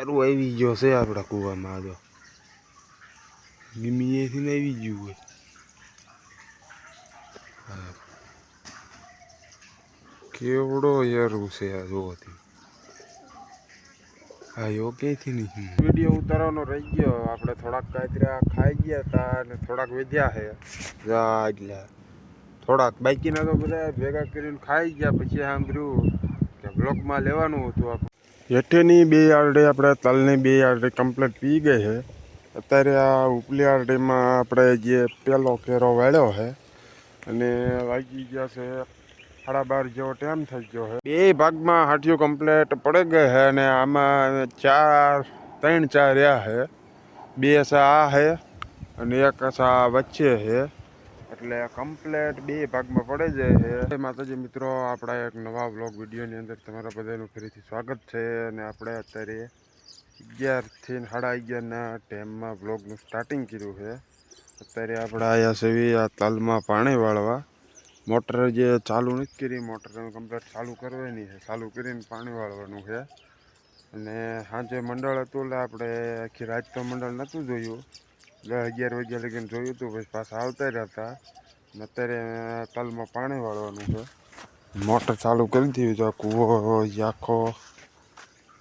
યારું આવી ગયો છે આપણા કૂવામાં. તો ગમીએથી ને આવી ગયું હોય. હા, કેવડો યારું છે આ જોવાથી. હા, યો ક્યાંથી નહીં. વિડીયો ઉતારવાનો રહી ગયો. આપણે થોડાક કાતરા ખાઈ ગયા હતા અને થોડાક વધ્યા છે. એટલે થોડાક બાકીના તો બધા ભેગા કરીને ખાઈ ગયા. પછી સાંભળ્યું કે બ્લોકમાં લેવાનું હતું આપણે. હેઠેની બે આરડે આપણે તલની બે આરડે કમ્પ્લીટ પી ગઈ છે. અત્યારે આ ઉપલી આરડીમાં આપણે જે પેલો કેરો વાળ્યો છે અને વાગી ગયા છે 12:30 જેવો ટાઈમ થઈ ગયો છે. બે ભાગમાં હાટીઓ કમ્પ્લીટ પડી ગઈ છે અને આમાં 3 રહ્યા છે. 2 સા છે અને 1 સા વચ્ચે છે. એટલે કમ્પ્લીટ 2 ભાગમાં પડી જાય છે. માતાજી મિત્રો, આપણા એક નવા વ્લોગ વિડીયોની અંદર તમારા બધાનું ફરીથી સ્વાગત છે. અને આપણે અત્યારે 11 થી 11:30ના ટાઈમમાં વ્લોગનું સ્ટાર્ટિંગ કર્યું છે. અત્યારે આપણે આવ્યા છે આ તલમાં પાણી વાળવા. મોટર જે ચાલુ નથી કરી, મોટર કમ્પ્લીટ ચાલુ કરવાની છે. ચાલુ કરીને પાણી વાળવાનું છે. અને સાંજે મંડળ હતું એટલે આપણે આખી રાત તો મંડળ નહોતું જોયું. 10-11 વાગ્યા લગીને જોયું હતું, પછી પાછા આવતા રહ્યા હતા. અત્યારે તલમાં પાણી વાળવાનું છે. મોટર ચાલુ કરી દીધી તો કૂવો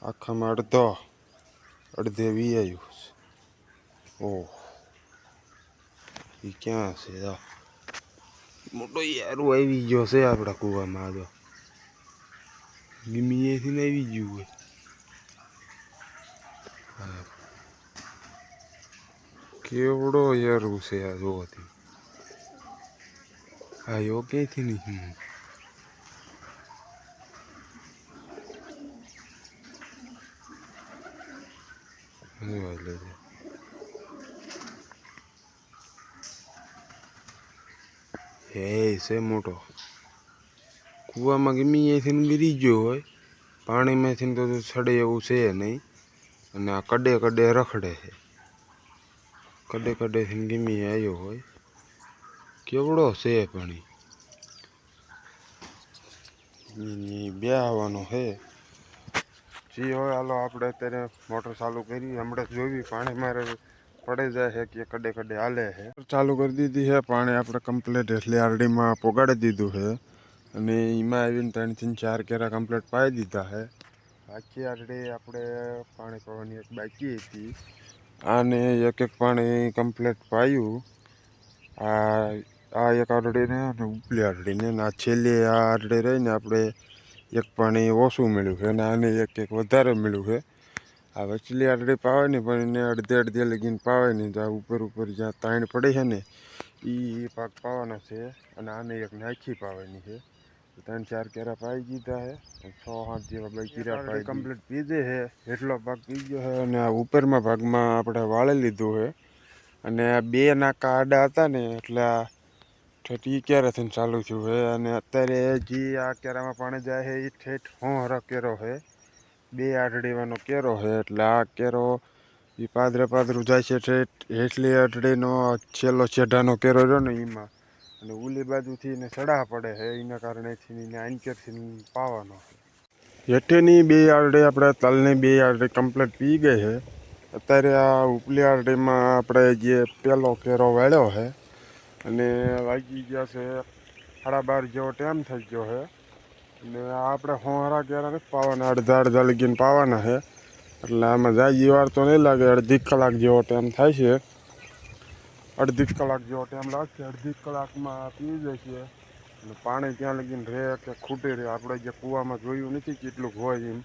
આખામાં અડધે વી આવ્યું. ઓહ, એ ક્યાં છે? મોટો યારું આવી ગયો છે આપણા કૂવામાં. તો ગમીએથી ને આવી ગયું હોય. હા, કેવડો યારું છે આ જોવાથી. હા, યો ક્યાંથી નહીં. હે છે મોટો. કૂવામાં ગમીએથી ગીરી ગયો હોય. પાણીમાંથી તો છડે એવું છે નહીં. અને આ કડે રખડે છે. કડેથી ગમી આવ્યો હોય. કેવડો છે પાણી. બે આવવાનો છે. જી હોય હાલો, આપણે અત્યારે મોટર ચાલુ કરી. હમણાં જોવી પાણી મારે પડે જાય છે કે કડે હાલે છે. ચાલુ કરી દીધી છે. પાણી આપણે કમ્પ્લીટ એટલી આરડીમાં પોગાડી દીધું છે. અને એમાં આવીને 3 થી 4 કેરા કમ્પ્લીટ પાઈ દીધા છે. બાકી આરડી આપણે પાણી પાવાની એક બાકી હતી. આને એક પાણી કમ્પ્લીટ પાયું. આ એક આરડીને અને ઉપલી આરડીને આ છેલ્લી આ આરડી રહીને આપણે એક પાણી ઓછું મળ્યું છે અને આને એક વધારે મળ્યું છે. આ વચલી આરડી પાવાની પણ એને અડધે લગીને પાવાની. તો આ ઉપર જ્યાં તાણ પડે છે ને એ પાક પાવાના છે. અને આને એક નાખી પાવાની છે. 3-4 કેરા પાઈ દીધા છે. 6-7 જેવા બકીરા પાઈ કમ્પ્લીટ પીધે છે. એટલો ભાગ પી ગયો છે. અને આ ઉપરમાં ભાગમાં આપણે વાળી લીધું છે. અને આ 2 નાકા આડા હતા ને એટલે આ ઠેઠ કેરાથી ચાલુ થયું છે. અને અત્યારે જે આ કેરામાં પાણી જાય છે એ ઠેઠ હોહરો કેરો છે. 2 આરડીવાનો કેરો છે. એટલે આ કેરો એ પાદરું જાય છે ઠેઠ હેઠલી આરડીનો છેલ્લો છેડાનો કેરો રહ્યો ને એમાં. અને ઉલી બાજુથી એને સડા પડે છે. એના કારણેથી એને આંકેરથી પાવાનો છે. હેઠેની 2 આરડી આપણે તલની 2 આરડી કમ્પ્લીટ પી ગઈ છે. અત્યારે આ ઉપલી આરડીમાં આપણે જે પેલો કેરો વાળ્યો છે અને વાગી ગયા છે 12:30 જેવો ટાઈમ થઈ ગયો છે. અને આપણે હોહરા કેરા નથી પાવાના, અડધા લગીને પાવાના છે. એટલે આમાં જાજી વાર તો નહીં લાગે. અડધી કલાક જેવો ટાઈમ થાય છે. અડધી કલાક જેવો ટાઈમ લાગશે. અડધી કલાકમાં પી જશે. અને પાણી ત્યાં લગીને રહે કે ખૂટી રહે, આપણે જે કૂવામાં જોયું નથી કેટલું હોય એમ.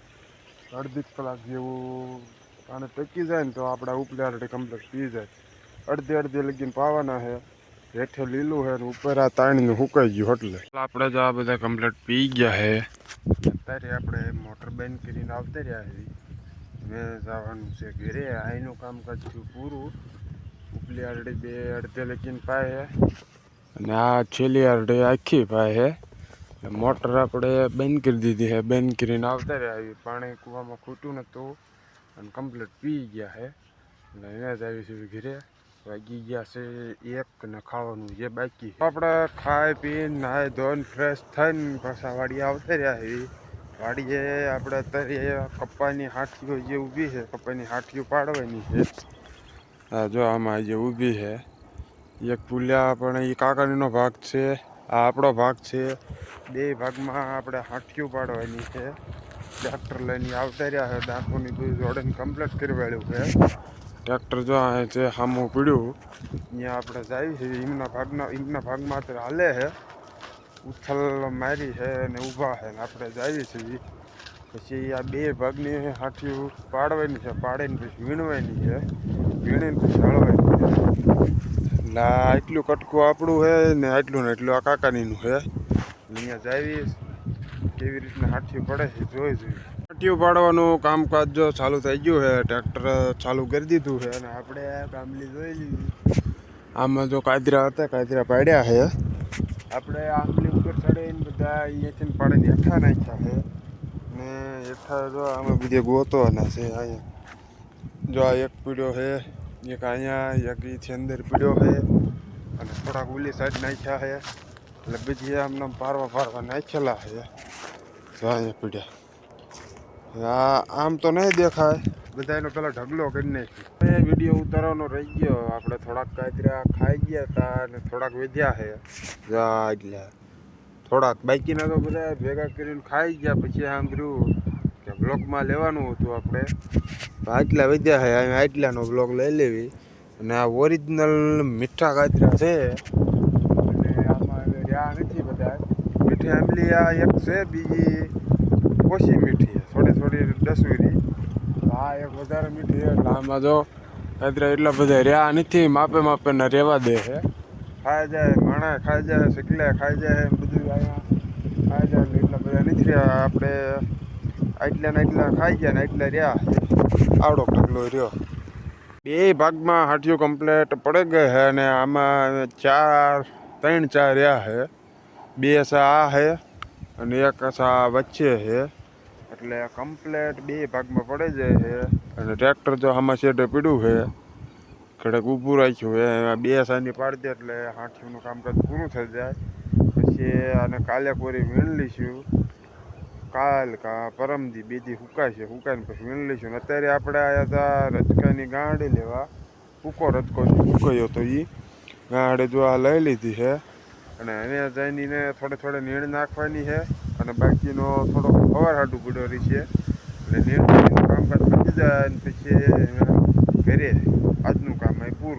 અડધી કલાક જેવું પાણી પકી જાય ને તો આપણે ઉપલી આરડી કમ્પ્લીટ પી જાય. અડધે લગીને પાવાના છે. હેઠે લીલું છે ને ઉપર આ તાણીને સુકાઈ ગયું. એટલે આપણે તો આ બધા કમ્પ્લીટ પી ગયા છે. અત્યારે આપણે મોટર બંધ કરીને આવતા રહ્યા છીએ. મેં જવાનું છે ઘરે. અહીંનું કામકાજ થયું પૂરું. ઉપલી આરડી 2 અડધે લગીને પાય છે. અને આ છેલ્લી આરડી આખી પાય છે. મોટર આપણે બંધ કરી દીધી છે. બંધ કરીને આવતા રહ્યા. પાણી કૂવામાં ખૂટ્યું નહોતું અને કમ્પ્લીટ પી ગયા છે. એટલે અહીંયા જ આવી છે ઘરે. વાગી ગયા છે 1 ને ખાવાનું જે બાકી. આપણે ખાઈ પીને નાહી ધોઈને ફ્રેશ થઈને પાછા વાડી આવતા રહ્યા છીએ. વાડીએ આપણે અત્યારે કપ્પાની હાથીઓ જે ઊભી છે, કપ્પાની હાથીઓ પાડવાની છે. આ જો આમાં જે ઊભી છે એક પુલિયા, પણ એ કાકાણીનો ભાગ છે, આ આપણો ભાગ છે. બે ભાગમાં આપણે હાથીઓ પાડવાની છે. ટ્રેક્ટર લઈને આવતા રહ્યા છે, દાંતોની બધું જોડીને કમ્પ્લીટ કરવાળ્યું છે. ટ્રેક્ટર જો આ છે સામું પીડ્યું, અહીંયા આપણે જાય છે. એમના ભાગમાં અત્યારે હાલે છે, ઉથલ મારી છે અને ઊભા છે ને આપણે જઈએ છીએ. પછી આ બે ભાગની હાથીઓ પાડવાની છે, પાડીને પછી વીણવાની છે, વીણીને પછી હળવાની છે. એટલે આટલું કટકું આપણું છે ને આટલું ને એટલું આ કાકાનીનું છે. અહીંયા જઈએ કેવી રીતના હાથીઓ પડે છે જોઈ જોઈએ. હાથીઓ પાડવાનું કામકાજ જો ચાલુ થઈ ગયું છે, ટ્રેક્ટર ચાલુ કરી દીધું છે અને આપણે કામલી જોઈ લીધી. આમાં જો કાદરા હતા, કાદરા પાડ્યા છે. આપણે આંબલી ઉપર ચડીને બધા અહીંયાથી પાડીને હેઠા નાખ્યા છે ને હેઠા જો આમાં બીજે ગોતવાના છે. અહીંયા જો આ એક પીડ્યો છે, એક અહીંયા એક છે અંદર પીડ્યો છે અને થોડાક ઓલી સાઈડ નાખ્યા છે. એટલે બીજી આમને પારવા નાખેલા છે. જો અહીંયા પીડ્યા આમ તો નહીં દેખાય, બધાનો પેલા ઢગલો કરી નાખ્યો. એ વિડીયો ઉતારવાનો રહી ગયો, આપણે થોડાક કાતરા ખાઈ ગયા હતા અને થોડાક વધ્યા છે. એટલે થોડાક બાકીના તો બધા ભેગા કરીને ખાઈ ગયા. પછી સાંભળ્યું કે બ્લોગમાં લેવાનું હતું આપણે, આટલા વધ્યા છે, આટલાનો બ્લોગ લઈ લેવી. અને આ ઓરિજિનલ મીઠા કાતરા છે અને આમાં રહ્યા નથી બધા. મીઠી આંબલી આ એક છે, બીજી ઓછી મીઠી છે, થોડી દસુરી. આ એક વધારે મીઠી છે. એટલે આમાં જો કાતરા એટલા બધા રહ્યા નથી, માપે ને રહેવા દે છે. ખાઈ જાય, માણા ખાઈ જાય, સકલા ખાઈ જાય, બધું અહીંયા ખાઈ જાય. એટલા બધા નથી રહ્યા. આપણે આટલા ખાઈ ગયા ને આટલા રહ્યા, આવડો ઢગલો રહ્યો. બે ભાગમાં હાથીઓ કમ્પ્લેટ પડી ગઈ છે અને આમાં 3-4 રહ્યા છે. બે આ છે અને એક વચ્ચે છે. એટલે કમ્પ્લેટ બે ભાગમાં પડી જાય છે. અને ટ્રેક્ટર જો આમાં શેડે પીડ્યું છે, કડક ઊભું રાખ્યું છે. બે સાની પાડી દે એટલે હાથીઓનું કામકાજ પૂરું થઈ જાય. પછી આને કાલે કોરી વીણ લઈશું, કાલ કા પરમદી બે દી સુકાઈને પછી વીણ લઈશું. અત્યારે આપણે આવ્યા હતા રજકાની ગાંડી લેવા, સૂકો રજકો સુકાયો હતો, એ ગાંડે જો આ લઈ લીધી છે. અને એને જઈને થોડે નીણ નાખવાની છે અને બાકીનો થોડો સવાર હાટું ગુડોરી છે. એટલે નીણ કામકાજ પતી જાય અને પછી ઘરે આજનું કામ અહીં પૂરું.